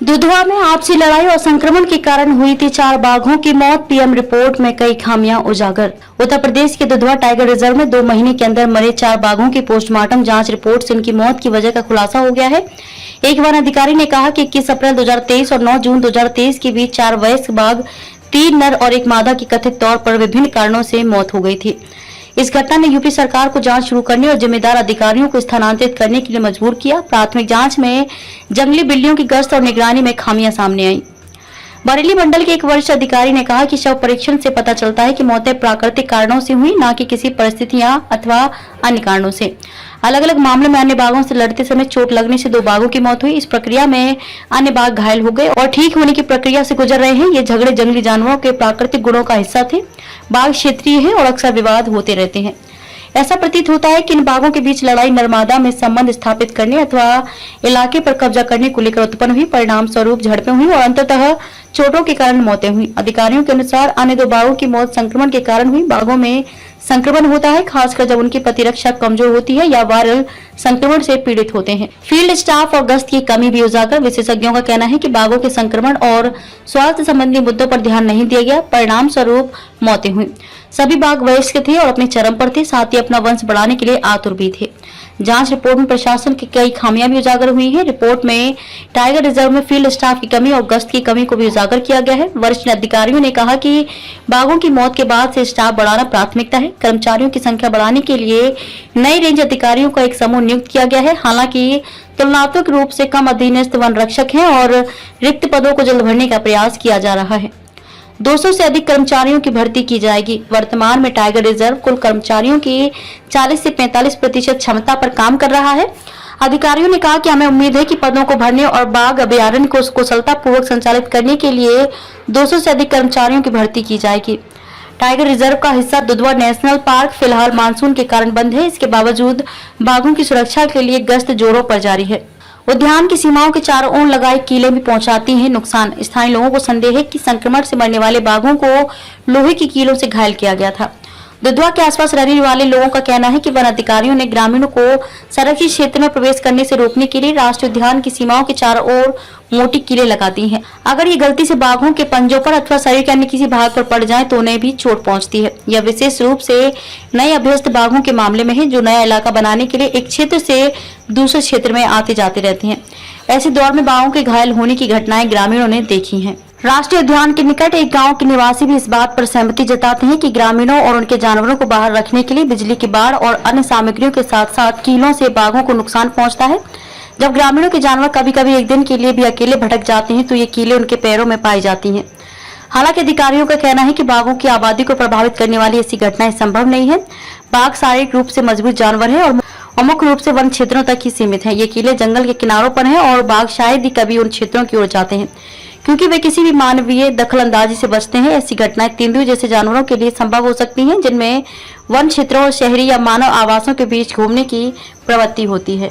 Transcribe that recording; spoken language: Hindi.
दुधवा में आपसी लड़ाई और संक्रमण के कारण हुई थी 4 बाघों की मौत। पीएम रिपोर्ट में कई खामियां उजागर। उत्तर प्रदेश के दुधवा टाइगर रिजर्व में 2 महीने के अंदर मरे 4 बाघों की पोस्टमार्टम जांच रिपोर्ट से उनकी मौत की वजह का खुलासा हो गया है। एक वन अधिकारी ने कहा कि 21 अप्रैल 2023 और 9 जून 2023 के बीच 4 वयस्क बाघ, 3 नर और 1 मादा की कथित तौर पर विभिन्न कारणों से मौत हो गई थी। इस घटना ने यूपी सरकार को जांच शुरू करने और जिम्मेदार अधिकारियों को स्थानांतरित करने के लिए मजबूर किया। प्राथमिक जांच में जंगली बिल्लियों की गश्त और निगरानी में खामियां सामने आई। बरेली मंडल के एक वरिष्ठ अधिकारी ने कहा कि शव परीक्षण से पता चलता है कि मौतें प्राकृतिक कारणों से हुई, न कि किसी परिस्थितियां अथवा अन्य कारणों से। अलग अलग मामलों में अन्य बाघों से लड़ते समय चोट लगने से 2 बाघों की मौत हुई। इस प्रक्रिया में अन्य बाघ घायल हो गए और ठीक होने की प्रक्रिया से गुजर रहे हैं। ये झगड़े जंगली जानवरों के प्राकृतिक गुणों का हिस्सा थे। बाघ क्षेत्रीय है और अक्सर विवाद होते रहते हैं। ऐसा प्रतीत होता है कि इन बाघों के बीच लड़ाई नर्मदा में संबंध स्थापित करने अथवा इलाके पर कब्जा करने को लेकर उत्पन्न हुई। परिणाम स्वरूप झड़पें हुई और अंततः चोटों के कारण मौतें हुई। अधिकारियों के अनुसार अन्य 2 बाघों की मौत संक्रमण के कारण हुई। बाघों में संक्रमण होता है, खासकर जब उनकी प्रतिरक्षा कमजोर होती है या वायरल संक्रमण से पीड़ित होते हैं। फील्ड स्टाफ और गश्त की कमी भी उजागर। विशेषज्ञों का कहना है कि बाघों के संक्रमण और स्वास्थ्य संबंधी मुद्दों पर ध्यान नहीं दिया गया। परिणाम स्वरूप मौतें हुई। सभी बाघ वयस्क थे और अपने चरम पर थे, साथ ही अपना वंश बढ़ाने के लिए आतुर भी थे। जांच रिपोर्ट में प्रशासन की कई खामियां भी उजागर हुई हैं। रिपोर्ट में टाइगर रिजर्व में फील्ड स्टाफ की कमी और गश्त की कमी को भी उजागर किया गया है। वरिष्ठ अधिकारियों ने कहा कि बाघों की मौत के बाद से स्टाफ बढ़ाना प्राथमिकता है। कर्मचारियों की संख्या बढ़ाने के लिए नए रेंज अधिकारियों का एक समूह नियुक्त किया गया है। हालांकि तुलनात्मक रूप से कम अधीनस्थ वन रक्षक हैं और रिक्त पदों को जल्द भरने का प्रयास किया जा रहा है। 200 से अधिक कर्मचारियों की भर्ती की जाएगी। वर्तमान में टाइगर रिजर्व कुल कर्मचारियों की 40 से 45% क्षमता पर काम कर रहा है। अधिकारियों ने कहा कि हमें उम्मीद है कि पदों को भरने और बाघ अभयारण्य को कुशलतापूर्वक संचालित करने के लिए 200 से अधिक कर्मचारियों की भर्ती की जाएगी। टाइगर रिजर्व का हिस्सा दुधवा नेशनल पार्क फिलहाल मानसून के कारण बंद है। इसके बावजूद बाघों की सुरक्षा के लिए गश्त जोरों पर जारी है। उद्यान की सीमाओं के चारों ओर लगाए कीले भी पहुंचाती हैं नुकसान। स्थानीय लोगों को संदेह है कि संक्रमण से मरने वाले बाघों को लोहे की कीलों से घायल किया गया था। दुधवा के आसपास रहने वाले लोगों का कहना है कि वन अधिकारियों ने ग्रामीणों को संरक्षित क्षेत्र में प्रवेश करने से रोकने के लिए राष्ट्रीय उद्यान की सीमाओं के चारों ओर मोटी कीलें लगा दी हैं। अगर ये गलती से बाघों के पंजों पर अथवा शरीर के अन्य किसी भाग पर पड़ जाए तो उन्हें भी चोट पहुंचती है। यह विशेष रूप से नए अभ्यस्त बाघों के मामले में है, जो नया इलाका बनाने के लिए एक क्षेत्र से दूसरे क्षेत्र में आते जाते रहते हैं। ऐसे दौर में बाघों के घायल होने की घटनाएं ग्रामीणों ने देखी हैं। राष्ट्रीय उद्यान के निकट एक गांव के निवासी भी इस बात पर सहमति जताते हैं कि ग्रामीणों और उनके जानवरों को बाहर रखने के लिए बिजली की बाड़ और अन्य सामग्रियों के साथ साथ कीलों से बाघों को नुकसान पहुंचता है। जब ग्रामीणों के जानवर कभी कभी एक दिन के लिए भी अकेले भटक जाते हैं तो ये कीलें उनके पैरों में पाई जाती हैं। हालांकि अधिकारियों का कहना है कि बाघों की आबादी को प्रभावित करने वाली ऐसी घटनाएं संभव नहीं है। बाघ शारीरिक रूप से मजबूत जानवर है और मुख्य रूप से वन क्षेत्रों तक ही सीमित है। ये कीले जंगल के किनारों पर हैं और बाघ शायद ही कभी उन क्षेत्रों की ओर जाते हैं, क्योंकि वे किसी भी मानवीय दखलंदाजी से बचते हैं। ऐसी घटनाएं तेंदुए जैसे जानवरों के लिए संभव हो सकती हैं, जिनमें वन क्षेत्रों और शहरी या मानव आवासों के बीच घूमने की प्रवृत्ति होती है।